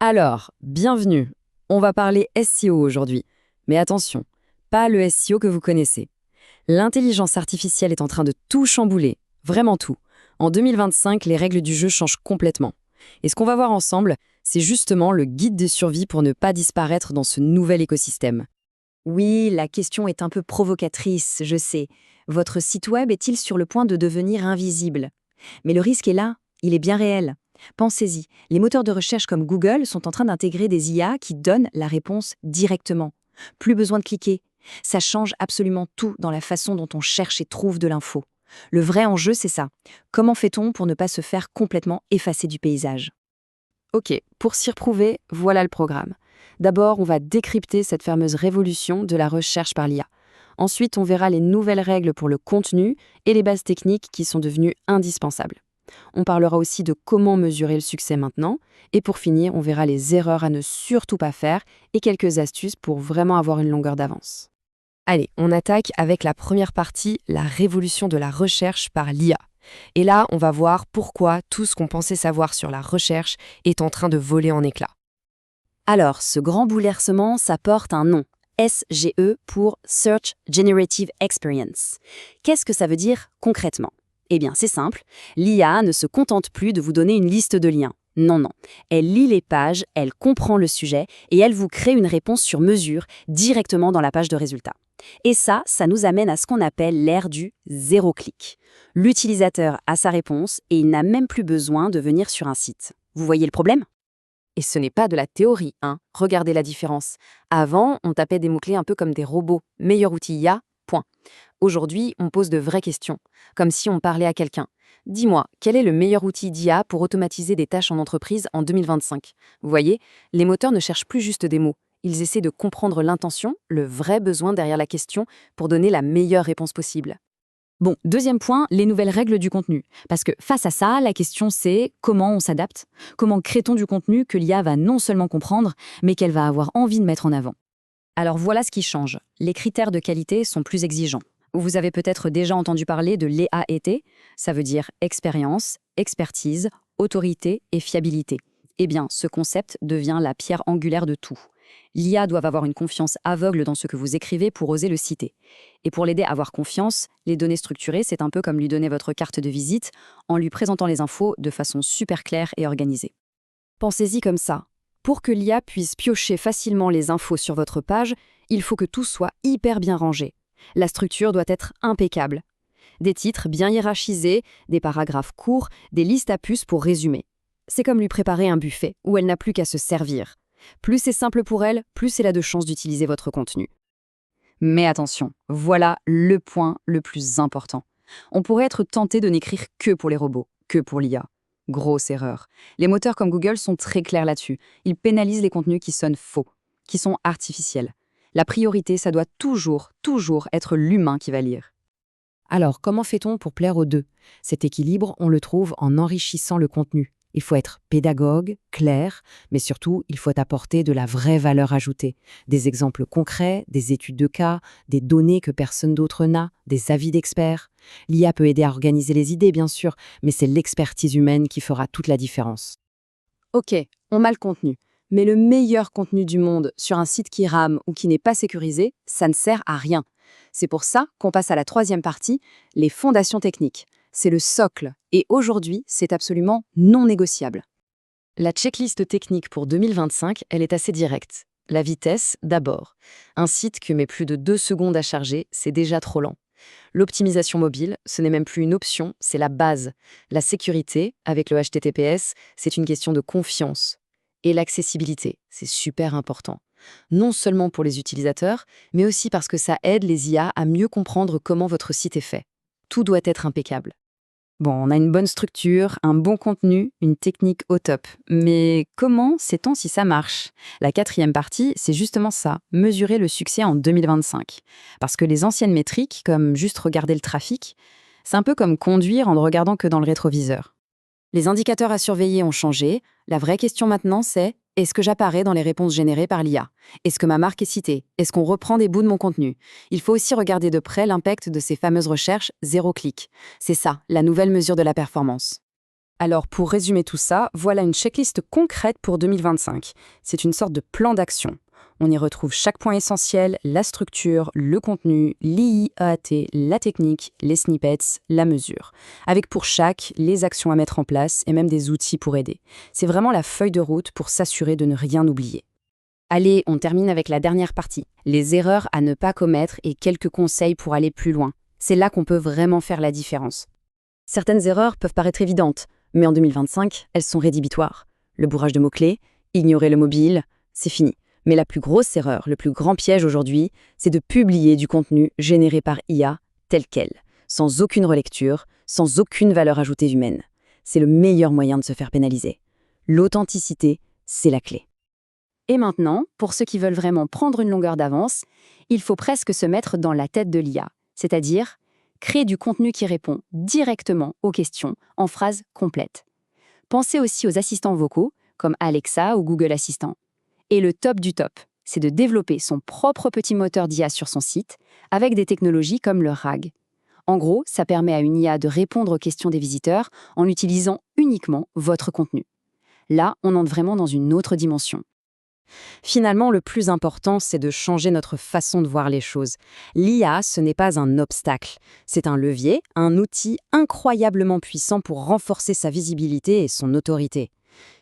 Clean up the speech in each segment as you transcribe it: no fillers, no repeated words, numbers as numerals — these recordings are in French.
Alors, bienvenue. On va parler SEO aujourd'hui. Mais attention, pas le SEO que vous connaissez. L'intelligence artificielle est en train de tout chambouler, vraiment tout. En 2025, les règles du jeu changent complètement. Et ce qu'on va voir ensemble, c'est justement le guide de survie pour ne pas disparaître dans ce nouvel écosystème. Oui, la question est un peu provocatrice, je sais. Votre site web est-il sur le point de devenir invisible? Mais le risque est là, il est bien réel. Pensez-y, les moteurs de recherche comme Google sont en train d'intégrer des IA qui donnent la réponse directement. Plus besoin de cliquer. Ça change absolument tout dans la façon dont on cherche et trouve de l'info. Le vrai enjeu, c'est ça. Comment fait-on pour ne pas se faire complètement effacer du paysage? Ok, pour s'y retrouver, voilà le programme. D'abord, on va décrypter cette fameuse révolution de la recherche par l'IA. Ensuite, on verra les nouvelles règles pour le contenu et les bases techniques qui sont devenues indispensables. On parlera aussi de comment mesurer le succès maintenant. Et pour finir, on verra les erreurs à ne surtout pas faire et quelques astuces pour vraiment avoir une longueur d'avance. Allez, on attaque avec la première partie, la révolution de la recherche par l'IA. Et là, on va voir pourquoi tout ce qu'on pensait savoir sur la recherche est en train de voler en éclats. Alors, ce grand bouleversement, ça porte un nom. SGE pour Search Generative Experience. Qu'est-ce que ça veut dire concrètement? Eh bien, c'est simple. L'IA ne se contente plus de vous donner une liste de liens. Non, non. Elle lit les pages, elle comprend le sujet et elle vous crée une réponse sur mesure directement dans la page de résultats. Et ça nous amène à ce qu'on appelle l'ère du zéro clic. L'utilisateur a sa réponse et il n'a même plus besoin de venir sur un site. Vous voyez le problème? Et ce n'est pas de la théorie, hein. Regardez la différence. Avant, on tapait des mots-clés un peu comme des robots. Meilleur outil IA, point. Aujourd'hui, on pose de vraies questions, comme si on parlait à quelqu'un. Dis-moi, quel est le meilleur outil d'IA pour automatiser des tâches en entreprise en 2025? Vous voyez, les moteurs ne cherchent plus juste des mots. Ils essaient de comprendre l'intention, le vrai besoin derrière la question, pour donner la meilleure réponse possible. Bon, deuxième point, les nouvelles règles du contenu. Parce que face à ça, la question c'est comment on s'adapte? Comment crée-t-on du contenu que l'IA va non seulement comprendre, mais qu'elle va avoir envie de mettre en avant? Alors voilà ce qui change. Les critères de qualité sont plus exigeants. Vous avez peut-être déjà entendu parler de l'EAET, ça veut dire expérience, expertise, autorité et fiabilité. Eh bien, ce concept devient la pierre angulaire de tout. L'IA doit avoir une confiance aveugle dans ce que vous écrivez pour oser le citer. Et pour l'aider à avoir confiance, les données structurées, c'est un peu comme lui donner votre carte de visite en lui présentant les infos de façon super claire et organisée. Pensez-y comme ça. Pour que l'IA puisse piocher facilement les infos sur votre page, il faut que tout soit hyper bien rangé. La structure doit être impeccable. Des titres bien hiérarchisés, des paragraphes courts, des listes à puces pour résumer. C'est comme lui préparer un buffet où elle n'a plus qu'à se servir. Plus c'est simple pour elle, plus elle a de chances d'utiliser votre contenu. Mais attention, voilà le point le plus important. On pourrait être tenté de n'écrire que pour les robots, que pour l'IA. Grosse erreur. Les moteurs comme Google sont très clairs là-dessus. Ils pénalisent les contenus qui sonnent faux, qui sont artificiels. La priorité, ça doit toujours être l'humain qui va lire. Alors, comment fait-on pour plaire aux deux? Cet équilibre, on le trouve en enrichissant le contenu. Il faut être pédagogue, clair, mais surtout, il faut apporter de la vraie valeur ajoutée. Des exemples concrets, des études de cas, des données que personne d'autre n'a, des avis d'experts. L'IA peut aider à organiser les idées, bien sûr, mais c'est l'expertise humaine qui fera toute la différence. Ok, on a le contenu. Mais le meilleur contenu du monde sur un site qui rame ou qui n'est pas sécurisé, ça ne sert à rien. C'est pour ça qu'on passe à la troisième partie, les fondations techniques. C'est le socle, et aujourd'hui, c'est absolument non négociable. La checklist technique pour 2025, elle est assez directe. La vitesse, d'abord. Un site qui met plus de 2 secondes à charger, c'est déjà trop lent. L'optimisation mobile, ce n'est même plus une option, c'est la base. La sécurité, avec le HTTPS, c'est une question de confiance. Et l'accessibilité, c'est super important. Non seulement pour les utilisateurs, mais aussi parce que ça aide les IA à mieux comprendre comment votre site est fait. Tout doit être impeccable. Bon, on a une bonne structure, un bon contenu, une technique au top. Mais comment sait-on si ça marche? La quatrième partie, c'est justement ça, mesurer le succès en 2025. Parce que les anciennes métriques, comme juste regarder le trafic, c'est un peu comme conduire en ne regardant que dans le rétroviseur. Les indicateurs à surveiller ont changé. La vraie question maintenant, c'est est-ce que j'apparais dans les réponses générées par l'IA? Est-ce que ma marque est citée? Est-ce qu'on reprend des bouts de mon contenu? Il faut aussi regarder de près l'impact de ces fameuses recherches zéro clic. C'est ça, la nouvelle mesure de la performance. Alors, pour résumer tout ça, voilà une checklist concrète pour 2025. C'est une sorte de plan d'action. On y retrouve chaque point essentiel, la structure, le contenu, l'IAT, la technique, les snippets, la mesure. Avec pour chaque, les actions à mettre en place et même des outils pour aider. C'est vraiment la feuille de route pour s'assurer de ne rien oublier. Allez, on termine avec la dernière partie. Les erreurs à ne pas commettre et quelques conseils pour aller plus loin. C'est là qu'on peut vraiment faire la différence. Certaines erreurs peuvent paraître évidentes, mais en 2025, elles sont rédhibitoires. Le bourrage de mots-clés, ignorer le mobile, c'est fini. Mais la plus grosse erreur, le plus grand piège aujourd'hui, c'est de publier du contenu généré par IA tel quel, sans aucune relecture, sans aucune valeur ajoutée humaine. C'est le meilleur moyen de se faire pénaliser. L'authenticité, c'est la clé. Et maintenant, pour ceux qui veulent vraiment prendre une longueur d'avance, il faut presque se mettre dans la tête de l'IA, c'est-à-dire créer du contenu qui répond directement aux questions en phrases complètes. Pensez aussi aux assistants vocaux, comme Alexa ou Google Assistant. Et le top du top, c'est de développer son propre petit moteur d'IA sur son site, avec des technologies comme le RAG. En gros, ça permet à une IA de répondre aux questions des visiteurs en utilisant uniquement votre contenu. Là, on entre vraiment dans une autre dimension. Finalement, le plus important, c'est de changer notre façon de voir les choses. L'IA, ce n'est pas un obstacle. C'est un levier, un outil incroyablement puissant pour renforcer sa visibilité et son autorité.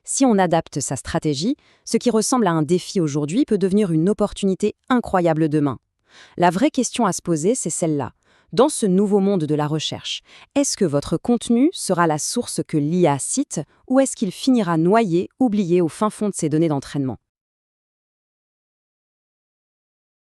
Si on adapte sa stratégie, ce qui ressemble à un défi aujourd'hui peut devenir une opportunité incroyable demain. La vraie question à se poser, c'est celle-là. Dans ce nouveau monde de la recherche, est-ce que votre contenu sera la source que l'IA cite ou est-ce qu'il finira noyé, oublié au fin fond de ses données d'entraînement ?